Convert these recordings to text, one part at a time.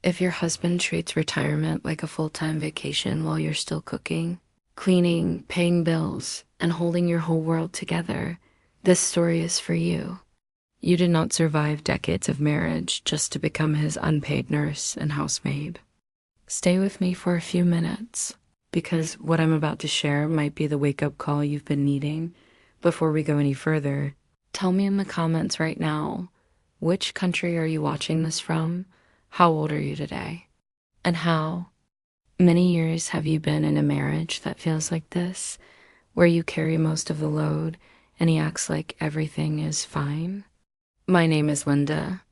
If your husband treats retirement like a full-time vacation while you're still cooking, cleaning, paying bills, and holding your whole world together, this story is for you. You did not survive decades of marriage just to become his unpaid nurse and housemaid. Stay with me for a few minutes, because what I'm about to share might be the wake-up call you've been needing. Before we go any further, tell me in the comments right now, which country are you watching this from? How old are you today? And how many years have you been in a marriage that feels like this, where you carry most of the load and he acts like everything is fine? My name is Linda.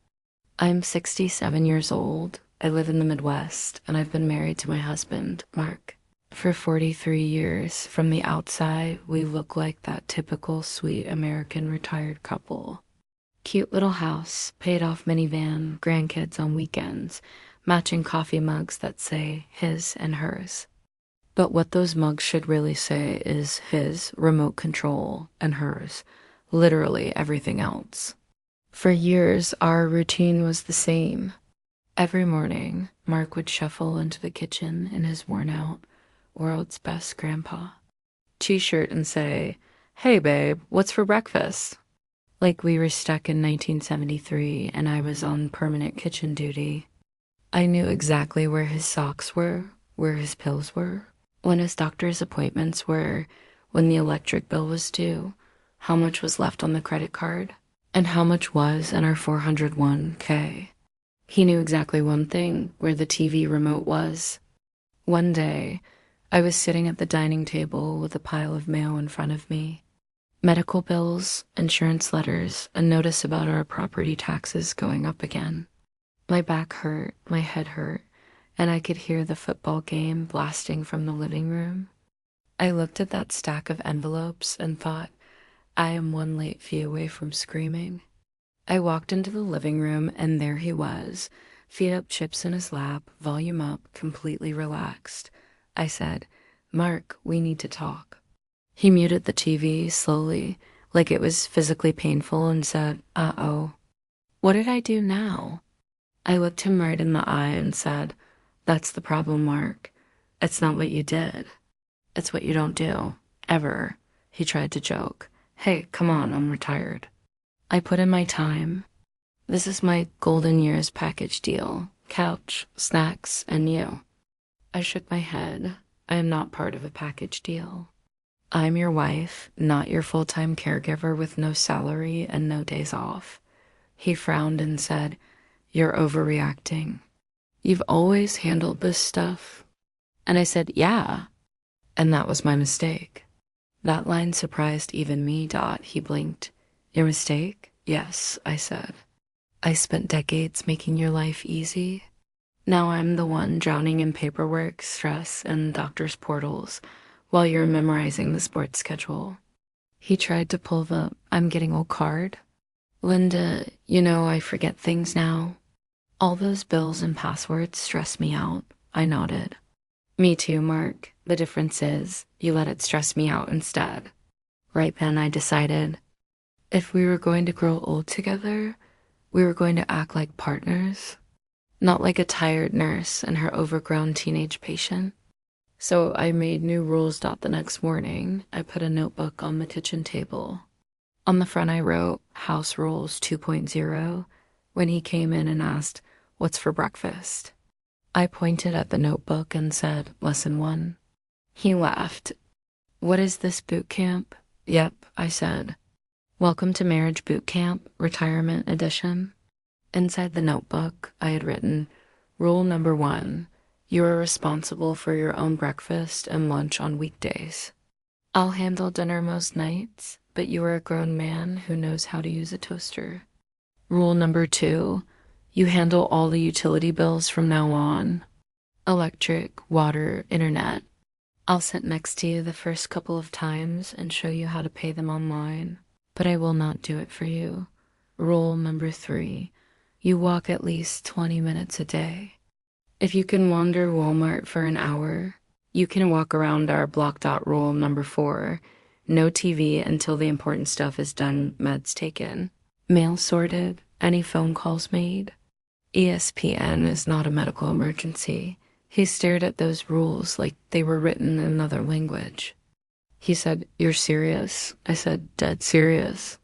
I'm 67 years old. I live in the Midwest, and I've been married to my husband, Mark, for 43 years. From the outside, we look like that typical sweet American retired couple. Cute little house, paid-off minivan, grandkids on weekends, matching coffee mugs that say his and hers. But what those mugs should really say is his, remote control, and hers, literally everything else. For years, our routine was the same. Every morning, Mark would shuffle into the kitchen in his worn-out, world's best grandpa t-shirt and say, "Hey babe, what's for breakfast?" Like we were stuck in 1973 and I was on permanent kitchen duty. I knew exactly where his socks were, where his pills were, when his doctor's appointments were, when the electric bill was due, how much was left on the credit card, and how much was in our 401k. He knew exactly one thing, where the TV remote was. One day, I was sitting at the dining table with a pile of mail in front of me. Medical bills, insurance letters, a notice about our property taxes going up again. My back hurt, my head hurt, and I could hear the football game blasting from the living room. I looked at that stack of envelopes and thought, I am one late fee away from screaming. I walked into the living room and there he was, feet up, chips in his lap, volume up, completely relaxed. I said, "Mark, we need to talk." He muted the TV slowly, like it was physically painful, and said, "Uh-oh." What did I do now? I looked him right in the eye and said, "That's the problem, Mark. It's not what you did. It's what you don't do. Ever." He tried to joke. "Hey, come on, I'm retired." I put in my time. This is my golden years package deal. Couch, snacks, and you. I shook my head. I am not part of a package deal. I'm your wife, not your full-time caregiver with no salary and no days off. He frowned and said, "You're overreacting. You've always handled this stuff." And I said, "Yeah." And that was my mistake. That line surprised even me, He blinked. "Your mistake?" "Yes," I said. "I spent decades making your life easy. Now I'm the one drowning in paperwork, stress, and doctor's portals while you're memorizing the sports schedule." He tried to pull the "I'm getting old" card. "Linda, I forget things now. All those bills and passwords stress me out." I nodded. "Me too, Mark. The difference is you let it stress me out instead." Right then I decided, if we were going to grow old together, we were going to act like partners, not like a tired nurse and her overgrown teenage patient. So I made new rules. The next morning, I put a notebook on the kitchen table. On the front I wrote, "House Rules 2.0, when he came in and asked, "What's for breakfast?" I pointed at the notebook and said, "Lesson 1. He laughed. "What is this, boot camp?" "Yep," I said. "Welcome to Marriage Boot Camp, Retirement Edition." Inside the notebook, I had written, "Rule number 1, you are responsible for your own breakfast and lunch on weekdays. I'll handle dinner most nights, but you are a grown man who knows how to use a toaster. Rule number 2, you handle all the utility bills from now on. Electric, water, internet. I'll sit next to you the first couple of times and show you how to pay them online, but I will not do it for you. Rule number 3, you walk at least 20 minutes a day. If you can wander Walmart for an hour, you can walk around our block. Rule number 4, no TV until the important stuff is done, meds taken, mail sorted, any phone calls made. ESPN is not a medical emergency. He stared at those rules like they were written in another language. He said, "You're serious?" I said, "Dead serious."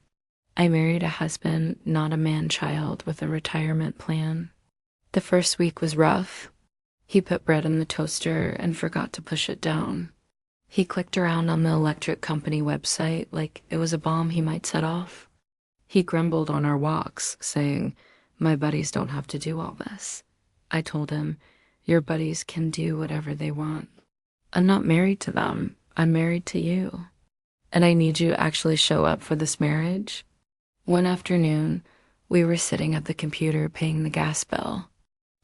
I married a husband, not a man-child with a retirement plan. The first week was rough. He put bread in the toaster and forgot to push it down. He clicked around on the electric company website like it was a bomb he might set off. He grumbled on our walks, saying, "My buddies don't have to do all this." I told him, "Your buddies can do whatever they want. I'm not married to them. I'm married to you. And I need you to actually show up for this marriage." One afternoon, we were sitting at the computer paying the gas bill.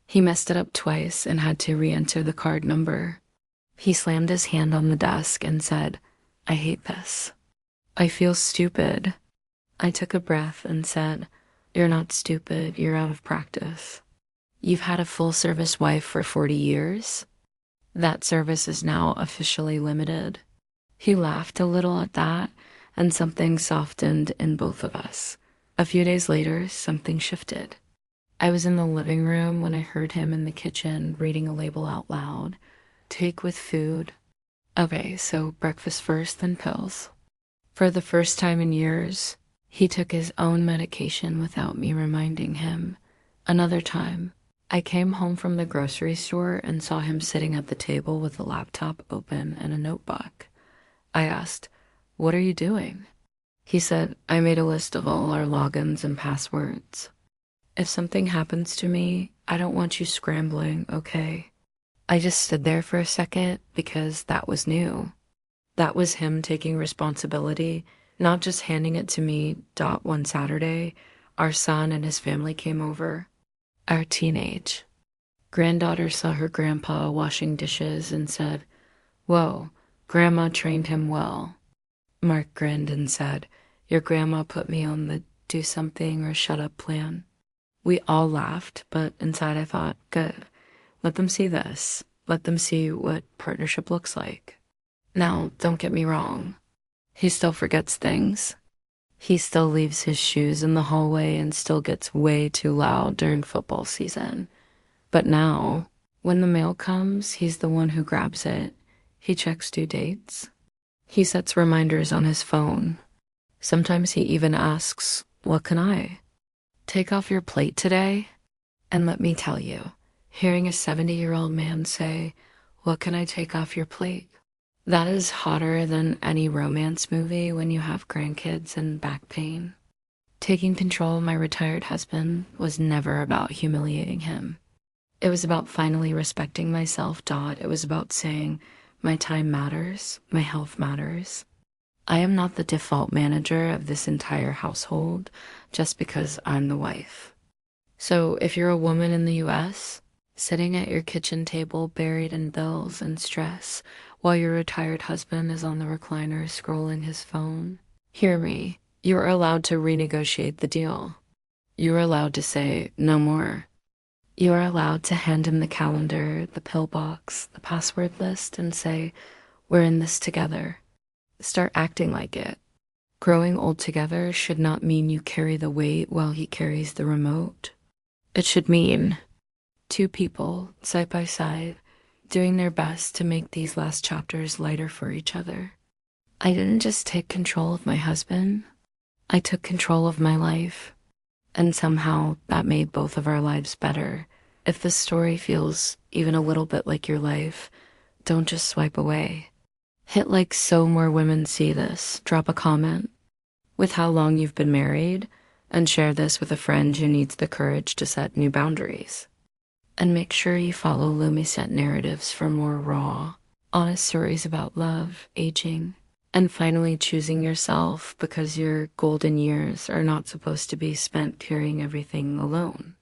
He messed it up twice and had to re-enter the card number. He slammed his hand on the desk and said, "I hate this. I feel stupid." I took a breath and said, "You're not stupid, you're out of practice. You've had a full-service wife for 40 years. That service is now officially limited." He laughed a little at that, and something softened in both of us. A few days later, something shifted. I was in the living room when I heard him in the kitchen reading a label out loud. "Take with food." Okay, so breakfast first, then pills. For the first time in years, he took his own medication without me reminding him. Another time, I came home from the grocery store and saw him sitting at the table with a laptop open and a notebook. I asked, "What are you doing?" He said, "I made a list of all our logins and passwords. If something happens to me, I don't want you scrambling, okay?" I just stood there for a second because that was new. That was him taking responsibility, not just handing it to me. One Saturday, our son and his family came over. Our teenage granddaughter saw her grandpa washing dishes and said, "Whoa, Grandma trained him well." Mark grinned and said, "Your grandma put me on the do something or shut up plan." We all laughed, but inside I thought, good. Let them see this. Let them see what partnership looks like. Now, don't get me wrong. He still forgets things. He still leaves his shoes in the hallway and still gets way too loud during football season. But now, when the mail comes, he's the one who grabs it. He checks due dates. He sets reminders on his phone. Sometimes he even asks, "What can I take off your plate today?" And let me tell you, hearing a 70-year-old man say, "What can I take off your plate?" That is hotter than any romance movie when you have grandkids and back pain. Taking control of my retired husband was never about humiliating him. It was about finally respecting myself. It was about saying, my time matters, my health matters. I am not the default manager of this entire household just because I'm the wife. So if you're a woman in the US, sitting at your kitchen table buried in bills and stress while your retired husband is on the recliner scrolling his phone, hear me, you're allowed to renegotiate the deal. You're allowed to say no more. You are allowed to hand him the calendar, the pill box, the password list, and say, "We're in this together." Start acting like it. Growing old together should not mean you carry the weight while he carries the remote. It should mean two people, side by side, doing their best to make these last chapters lighter for each other. I didn't just take control of my husband. I took control of my life. And somehow that made both of our lives better. If this story feels even a little bit like your life, don't just swipe away. Hit like so more women see this. Drop a comment with how long you've been married, and share this with a friend who needs the courage to set new boundaries. And make sure you follow Lumisette Narratives for more raw, honest stories about love, aging, and finally choosing yourself, because your golden years are not supposed to be spent carrying everything alone.